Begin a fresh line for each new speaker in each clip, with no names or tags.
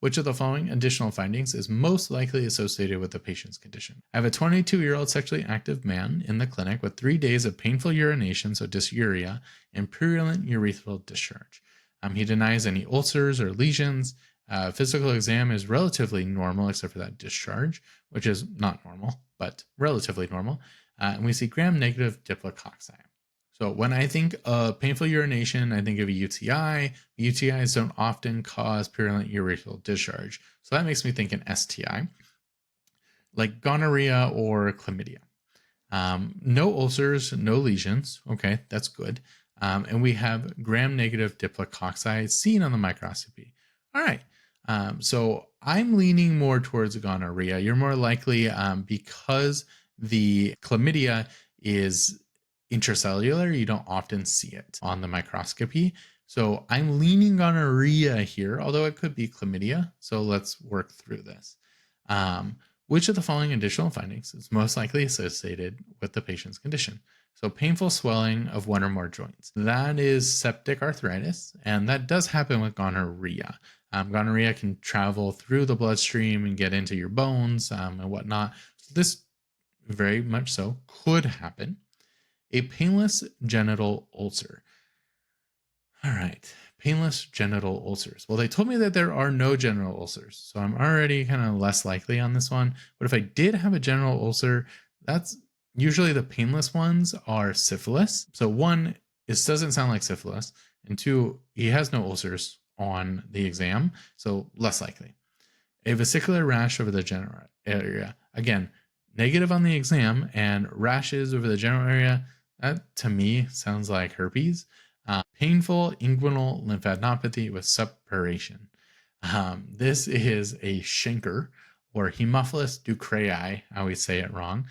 Which of the following additional findings is most likely associated with the patient's condition? I have a 22-year-old sexually active man in the clinic with 3 days of painful urination, so dysuria, and purulent urethral discharge. He denies any ulcers or lesions. Physical exam is relatively normal except for that discharge, which is not normal, but relatively normal. And we see gram-negative diplococci. So when I think of painful urination, I think of a UTI. UTIs don't often cause purulent urethral discharge. So that makes me think an STI, like gonorrhea or chlamydia. No ulcers, no lesions. Okay, that's good. And we have gram-negative diplococci seen on the microscopy. All right. So I'm leaning more towards gonorrhea. You're more likely because the chlamydia is intracellular, you don't often see it on the microscopy. So I'm leaning gonorrhea here, although it could be chlamydia. So let's work through this. Which of the following additional findings is most likely associated with the patient's condition? So painful swelling of one or more joints. That is septic arthritis, and that does happen with gonorrhea. Gonorrhea can travel through the bloodstream and get into your bones and whatnot. So this very much so could happen. A painless genital ulcer. All right, painless genital ulcers. Well, they told me that there are no genital ulcers, so I'm already kind of less likely on this one. But if I did have a genital ulcer, that's usually the painless ones are syphilis. So one, this doesn't sound like syphilis, and two, he has no ulcers on the exam, so less likely. A vesicular rash over the genital area. Again, negative on the exam, and rashes over the genital area, that to me sounds like herpes. Painful inguinal lymphadenopathy with suppuration. This is a chancre or Haemophilus ducreyi. I always say it wrong.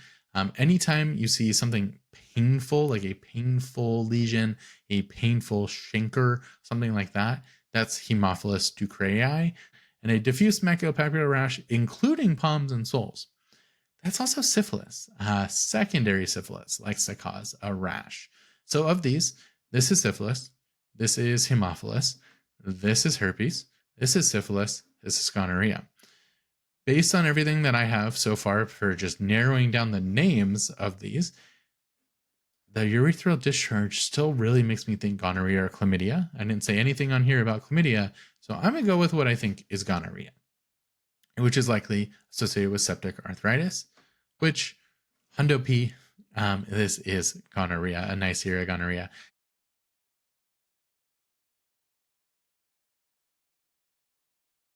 Anytime you see something painful, like a painful lesion, a painful chancre, something like that, that's Haemophilus ducreyi. And a diffuse maculopapular rash, including palms and soles. That's also syphilis. Secondary syphilis likes to cause a rash. So of these, this is syphilis, this is Haemophilus, this is herpes, this is syphilis, this is gonorrhea. Based on everything that I have so far for just narrowing down the names of these, the urethral discharge still really makes me think gonorrhea or chlamydia. I didn't say anything on here about chlamydia, so I'm going to go with what I think is gonorrhea, which is likely associated with septic arthritis, which Hundo P, this is gonorrhea, a Neisseria gonorrhea.